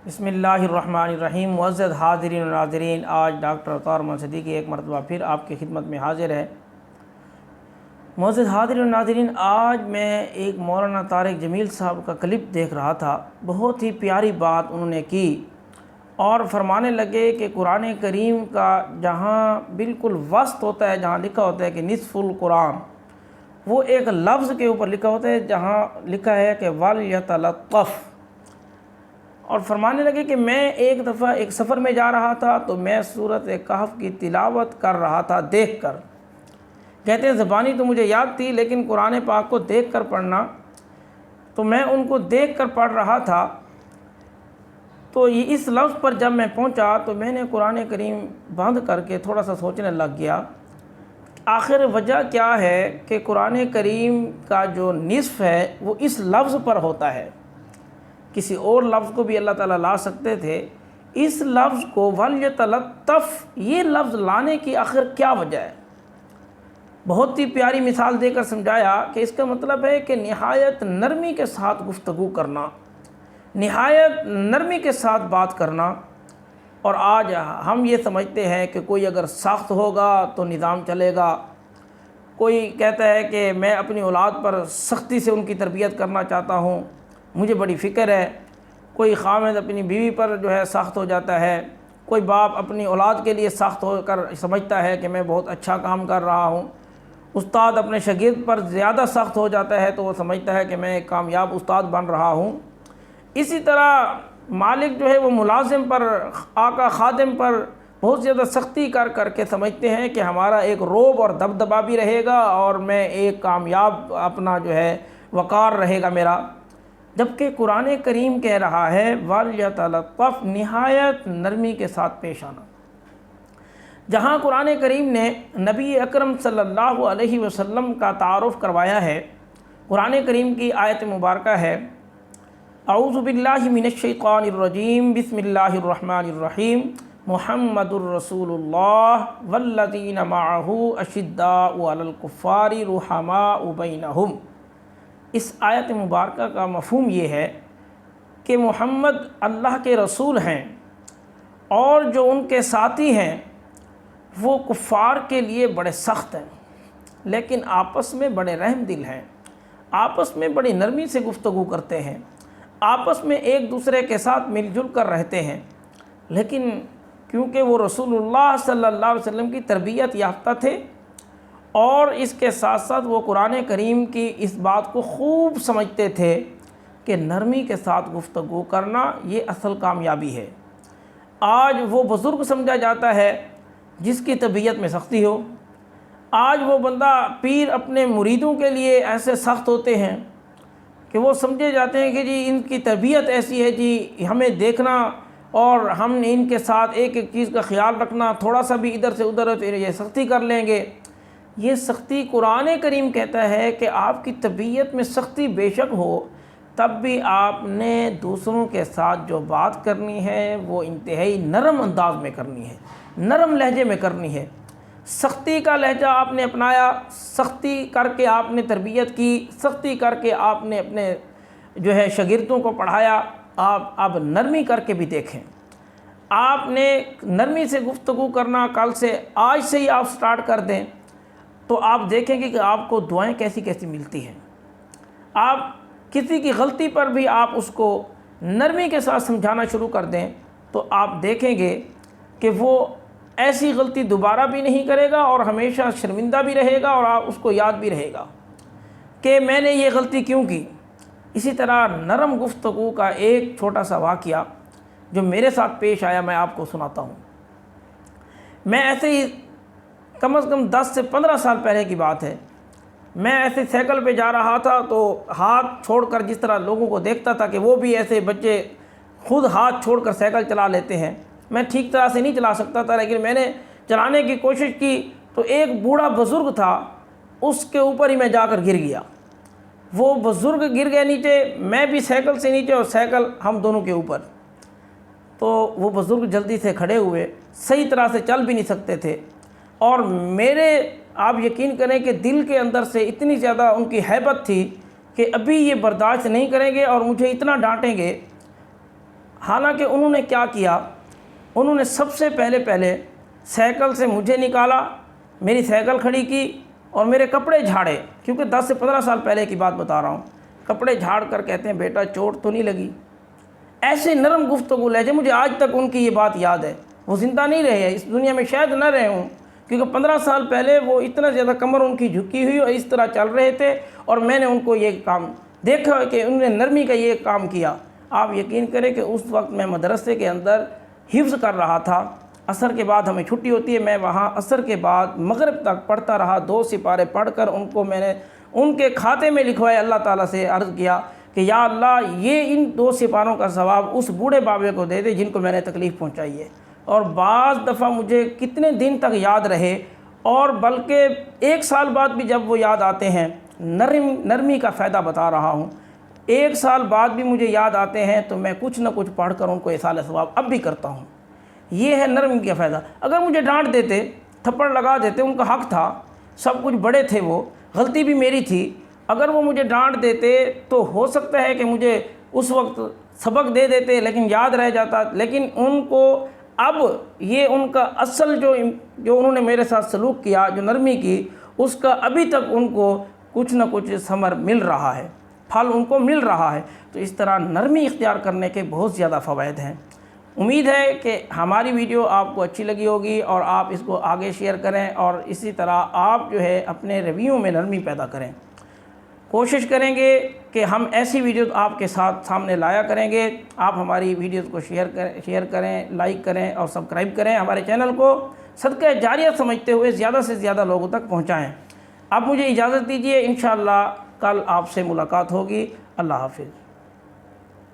بسم اللہ الرحمن الرحیم۔ معزز حاضرین و ناظرین، آج ڈاکٹر اوطار محمد صدیقی ایک مرتبہ پھر آپ کی خدمت میں حاضر ہے۔ معزز حاضرین و ناظرین، آج میں ایک مولانا طارق جمیل صاحب کا کلپ دیکھ رہا تھا۔ بہت ہی پیاری بات انہوں نے کی اور فرمانے لگے کہ قرآن کریم کا جہاں بالکل وسط ہوتا ہے، جہاں لکھا ہوتا ہے کہ نصف القرآن، وہ ایک لفظ کے اوپر لکھا ہوتا ہے جہاں لکھا ہے کہ وَلْيَتَلَطَّفْ، اور فرمانے لگے کہ میں ایک دفعہ ایک سفر میں جا رہا تھا تو میں سورۃ کہف کی تلاوت کر رہا تھا دیکھ کر۔ کہتے ہیں زبانی تو مجھے یاد تھی لیکن قرآن پاک کو دیکھ کر پڑھنا، تو میں ان کو دیکھ کر پڑھ رہا تھا۔ تو یہ اس لفظ پر جب میں پہنچا تو میں نے قرآن کریم بند کر کے تھوڑا سا سوچنے لگ گیا، آخر وجہ کیا ہے کہ قرآن کریم کا جو نصف ہے وہ اس لفظ پر ہوتا ہے۔ کسی اور لفظ کو بھی اللہ تعالیٰ لا سکتے تھے، اس لفظ کو وَلْيَتَلَطَّفْ یہ لفظ لانے کی آخر کیا وجہ ہے؟ بہت ہی پیاری مثال دے کر سمجھایا کہ اس کا مطلب ہے کہ نہایت نرمی کے ساتھ گفتگو کرنا، نہایت نرمی کے ساتھ بات کرنا۔ اور آج ہم یہ سمجھتے ہیں کہ کوئی اگر سخت ہوگا تو نظام چلے گا، کوئی کہتا ہے کہ میں اپنی اولاد پر سختی سے ان کی تربیت کرنا چاہتا ہوں، مجھے بڑی فکر ہے۔ کوئی خامد اپنی بیوی پر جو ہے سخت ہو جاتا ہے، کوئی باپ اپنی اولاد کے لیے سخت ہو کر سمجھتا ہے کہ میں بہت اچھا کام کر رہا ہوں، استاد اپنے شاگرد پر زیادہ سخت ہو جاتا ہے تو وہ سمجھتا ہے کہ میں ایک کامیاب استاد بن رہا ہوں۔ اسی طرح مالک جو ہے وہ ملازم پر، آقا خادم پر بہت زیادہ سختی کر کے سمجھتے ہیں کہ ہمارا ایک رعب اور دبدبا بھی رہے گا اور میں ایک کامیاب اپنا جو ہے وقار رہے گا میرا۔ جبکہ قرآن کریم کہہ رہا ہے وَلْيَتَلَطَّفْ، نہایت نرمی کے ساتھ پیش آنا۔ جہاں قرآن کریم نے نبی اکرم صلی اللہ علیہ وسلم کا تعارف کروایا ہے، قرآن کریم کی آیت مبارکہ ہے اعوذ باللہ من الشیطان الرجیم، بسم اللہ الرحمن الرحیم، محمد الرسول اللہ والذین معہ اشداء علی الکفار رحماء بینہم۔ اس آیت مبارکہ کا مفہوم یہ ہے کہ محمد اللہ کے رسول ہیں اور جو ان کے ساتھی ہیں وہ کفار کے لیے بڑے سخت ہیں لیکن آپس میں بڑے رحم دل ہیں، آپس میں بڑی نرمی سے گفتگو کرتے ہیں، آپس میں ایک دوسرے کے ساتھ مل جل کر رہتے ہیں۔ لیکن کیونکہ وہ رسول اللہ صلی اللہ علیہ وسلم کی تربیت یافتہ تھے اور اس کے ساتھ ساتھ وہ قرآن کریم کی اس بات کو خوب سمجھتے تھے کہ نرمی کے ساتھ گفتگو کرنا یہ اصل کامیابی ہے۔ آج وہ بزرگ سمجھا جاتا ہے جس کی طبیعت میں سختی ہو، آج وہ بندہ پیر اپنے مریدوں کے لیے ایسے سخت ہوتے ہیں کہ وہ سمجھے جاتے ہیں کہ جی ان کی تربیت ایسی ہے، جی ہمیں دیکھنا اور ہم ان کے ساتھ ایک ایک چیز کا خیال رکھنا، تھوڑا سا بھی ادھر سے ادھر ہو تو یہ سختی کر لیں گے۔ یہ سختی قرآن کریم کہتا ہے کہ آپ کی طبیعت میں سختی بے شک ہو، تب بھی آپ نے دوسروں کے ساتھ جو بات کرنی ہے وہ انتہائی نرم انداز میں کرنی ہے، نرم لہجے میں کرنی ہے۔ سختی کا لہجہ آپ نے اپنایا، سختی کر کے آپ نے تربیت کی، سختی کر کے آپ نے اپنے جو ہے شاگردوں کو پڑھایا، آپ اب نرمی کر کے بھی دیکھیں۔ آپ نے نرمی سے گفتگو کرنا کل سے، آج سے ہی آپ سٹارٹ کر دیں تو آپ دیکھیں گے کہ آپ کو دعائیں کیسی کیسی ملتی ہیں۔ آپ کسی کی غلطی پر بھی آپ اس کو نرمی کے ساتھ سمجھانا شروع کر دیں تو آپ دیکھیں گے کہ وہ ایسی غلطی دوبارہ بھی نہیں کرے گا اور ہمیشہ شرمندہ بھی رہے گا اور آپ اس کو یاد بھی رہے گا کہ میں نے یہ غلطی کیوں کی۔ اسی طرح نرم گفتگو کا ایک چھوٹا سا واقعہ جو میرے ساتھ پیش آیا میں آپ کو سناتا ہوں۔ میں ایسے ہی کم از کم 10 سے 15 سال پہلے کی بات ہے، میں ایسے سائیکل پہ جا رہا تھا تو ہاتھ چھوڑ کر جس طرح لوگوں کو دیکھتا تھا کہ وہ بھی ایسے بچے خود ہاتھ چھوڑ کر سائیکل چلا لیتے ہیں، میں ٹھیک طرح سے نہیں چلا سکتا تھا لیکن میں نے چلانے کی کوشش کی تو ایک بوڑھا بزرگ تھا، اس کے اوپر ہی میں جا کر گر گیا۔ وہ بزرگ گر گئے نیچے، میں بھی سائیکل سے نیچے اور سائیکل ہم دونوں کے اوپر۔ تو وہ بزرگ جلدی سے کھڑے ہوئے، صحیح طرح سے چل بھی نہیں سکتے تھے اور میرے آپ یقین کریں کہ دل کے اندر سے اتنی زیادہ ان کی ہیبت تھی کہ ابھی یہ برداشت نہیں کریں گے اور مجھے اتنا ڈانٹیں گے۔ حالانکہ انہوں نے کیا کیا، انہوں نے سب سے پہلے سائیکل سے مجھے نکالا، میری سائیکل کھڑی کی اور میرے کپڑے جھاڑے، کیونکہ 10 سے 15 سال پہلے کی بات بتا رہا ہوں۔ کپڑے جھاڑ کر کہتے ہیں بیٹا چوٹ تو نہیں لگی؟ ایسے نرم گفتگو لہجے، مجھے آج تک ان کی یہ بات یاد ہے۔ وہ زندہ نہیں رہے، اس دنیا میں شاید نہ رہے ہوں، کیونکہ 15 سال پہلے وہ اتنا زیادہ کمر ان کی جھکی ہوئی اور اس طرح چل رہے تھے، اور میں نے ان کو یہ کام دیکھا کہ انہوں نے نرمی کا یہ کام کیا۔ آپ یقین کریں کہ اس وقت میں مدرسے کے اندر حفظ کر رہا تھا، عصر کے بعد ہمیں چھٹی ہوتی ہے، میں وہاں عصر کے بعد مغرب تک پڑھتا رہا، 2 سپارے پڑھ کر ان کو میں نے ان کے کھاتے میں لکھوائے، اللہ تعالیٰ سے عرض کیا کہ یا اللہ یہ ان 2 سپاروں کا ثواب اس بوڑھے بابے کو دے دے جن کو میں نے تکلیف پہنچائی ہے۔ اور بعض دفعہ مجھے کتنے دن تک یاد رہے، اور بلکہ 1 سال بعد بھی جب وہ یاد آتے ہیں، نرمی کا فائدہ بتا رہا ہوں، 1 سال بعد بھی مجھے یاد آتے ہیں تو میں کچھ نہ کچھ پڑھ کر ان کو ایصال ثواب اب بھی کرتا ہوں۔ یہ ہے نرمی کا فائدہ۔ اگر مجھے ڈانٹ دیتے، تھپڑ لگا دیتے، ان کا حق تھا، سب کچھ بڑے تھے، وہ غلطی بھی میری تھی، اگر وہ مجھے ڈانٹ دیتے تو ہو سکتا ہے کہ مجھے اس وقت سبق دے دیتے لیکن یاد رہ جاتا، لیکن ان کو اب یہ ان کا اصل جو انہوں نے میرے ساتھ سلوک کیا، جو نرمی کی، اس کا ابھی تک ان کو کچھ نہ کچھ ثمر مل رہا ہے، پھل ان کو مل رہا ہے۔ تو اس طرح نرمی اختیار کرنے کے بہت زیادہ فوائد ہیں۔ امید ہے کہ ہماری ویڈیو آپ کو اچھی لگی ہوگی اور آپ اس کو آگے شیئر کریں، اور اسی طرح آپ جو ہے اپنے رویوں میں نرمی پیدا کریں۔ کوشش کریں گے کہ ہم ایسی ویڈیوز آپ کے ساتھ سامنے لایا کریں گے۔ آپ ہماری ویڈیوز کو شیئر کریں، لائک کریں اور سبسکرائب کریں، ہمارے چینل کو صدقہ جاریہ سمجھتے ہوئے زیادہ سے زیادہ لوگوں تک پہنچائیں۔ اب مجھے اجازت دیجیے، انشاءاللہ کل آپ سے ملاقات ہوگی۔ اللہ حافظ۔